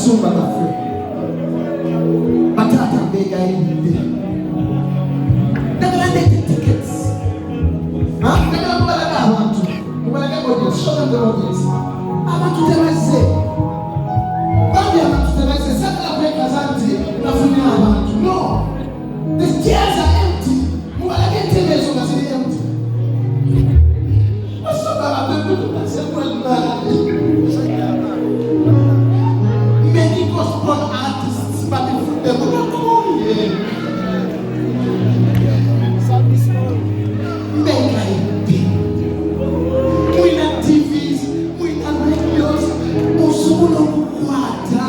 basumba baffe batata mbegayiridde ndagala ndete tickets ndagala mubalaga abantu mubalaga audience show them the audience abantu tebazze bambi abantu tebazze sagala kwekaza nti nafunye abantu no the chairs are empty mubalaga entebe ezo nga ziri empty basumba baffe many gospel artists but the Muina TVs, muina radios, usubulo kukwata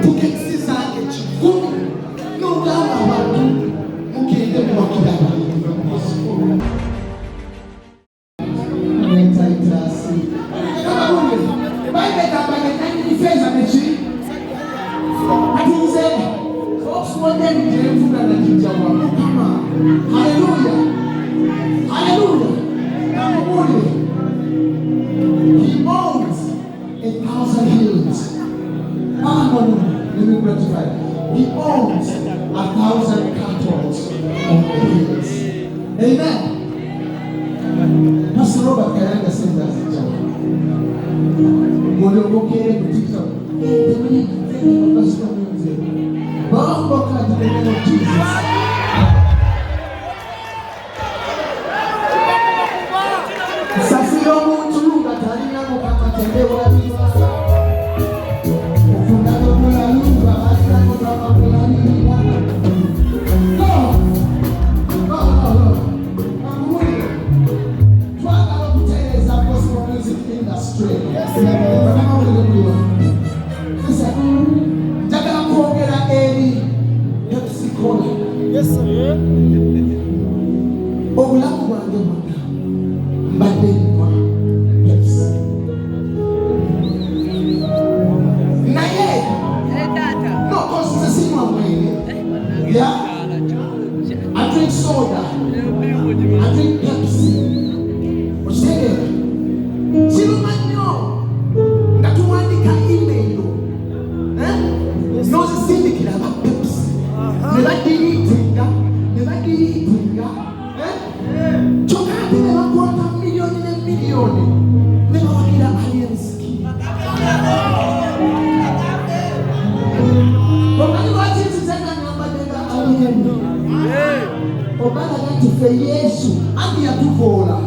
tukexisa echikumi nogamba abantu mugende mwakiraba Hallelujah. Hallelujah. He owns 1,000 hills. No. Let me clarify. He owns 1,000 cattle on the hills. Amen. Pastor Robert Kayanda said that in Japan. Jesus. Safiro muntu ngatalina mukamatende waliwa ufundano mulaluba alina kutama mulalira no amuli twagala okutereeza gospel music industry njagala kwogera eri Pepsi-Cola obulamu bwange bwonna mbadde nywa Pepsi naye no cause nze sinywa mwenge I drink soda I drink Pepsi okitegeera kiruma nnyo nga tuwandika email n'ozisindikira aba Pepsi ne badiriitinga kyokka ate ne bakwata miliyoni ne miliyoni ne bawagira alienski omanyi lwaki nzizenga nyambaddenga alieni obalaga nti ffe Yesu anti yatuvoola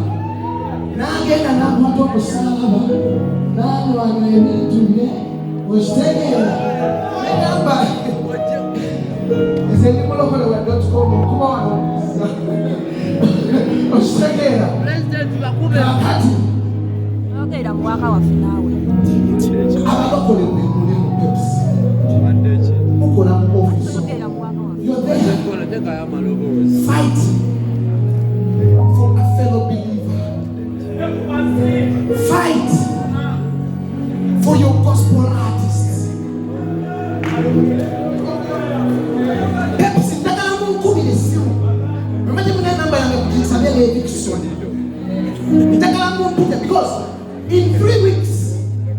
n'agenda n'akwata omusalaba n'anywanya ebintu bye okitegeera negamba nze ndi mulokolewa.com okuba wano okitegeera kakati ogera muwaka waffe naawe abalokole mwemuli mu Pepsi mukola mu office you're there fighting for a fellow believer. Fight for your gospel artists. Pepsi ndagala munkubira essimu omanyi muna namba yange kuginsabira eviction ndagala mumpita because in 3 weeks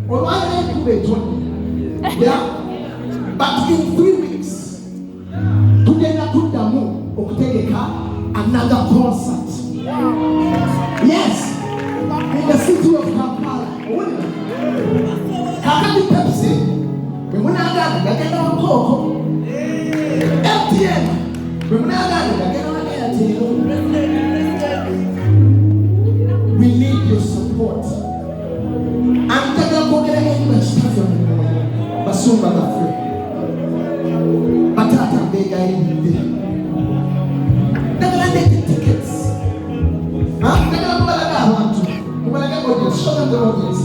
olwalira enkuba etoni but in 3 weeks tugenda kuddamu okutegeka another concert. Yes, in the city of Kampala. Kakati Pepsi bemunagana gagenda wakoko MTN bemunagana gagenda Airtel. We need your support. Antaka kwogera enyiba kitaffe basumba baffe batata mbegayiridde ndagala ndete tickets ndagala mubalaga abantu mubalaga audience show them the audience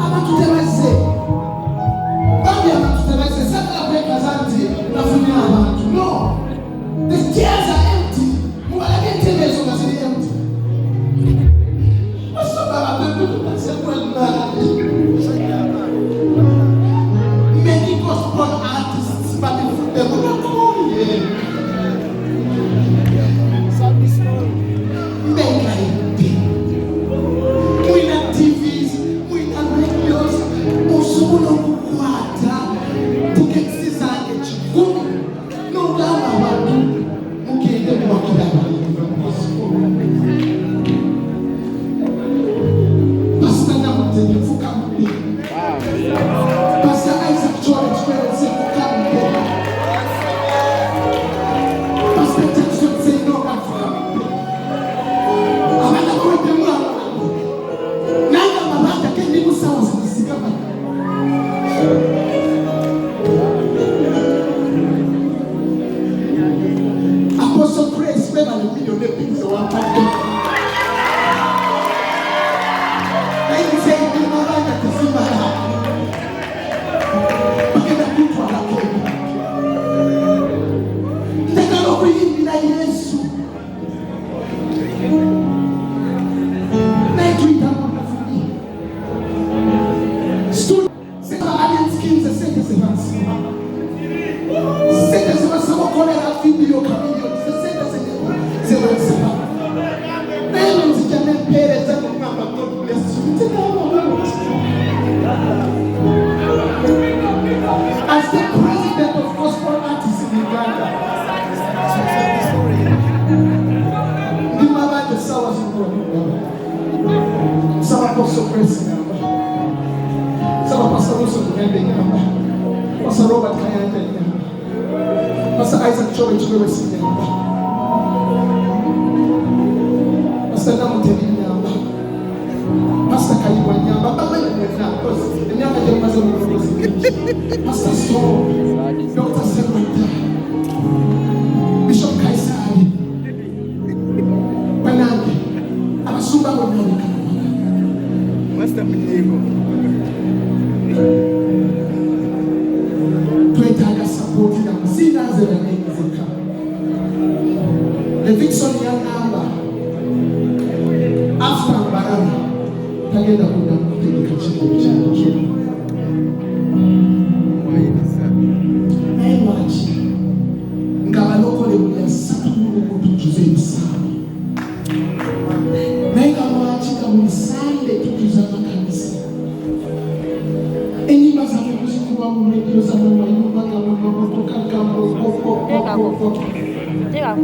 abantu tebazze bambi abantu tebazze sagala kwekaza nti nafunye abantu no the chairs are empty mubalaga entebe ezo nga ziri empty basumba baffe many gospel artists but the Muina TVs, muina your name so one time. And you say, you know, like to see my heart. But you don't do what I can. Take a look at him like Jesus. Let you down for me. Stood, say, I didn't skin the sentence. Sentence was someone calling out video coming. As the president of gospel artists in Uganda, the mother the sours in some apostle president, some apostle also defending Pastor Robert Kayanda, Pastor Isaac Choi to be receiving, Pastor Namutebi, Pastor Kayuanya, because the young was Pastor Storm, Dr. Sementa, Bishop Kaisari, Panandi, Abasuba Monica, Master Pinego, Twitter supporting them, see that's the name of the camp. The Vixen young number after Barana, Tagenda Buddha, take the kitchen. Yeah,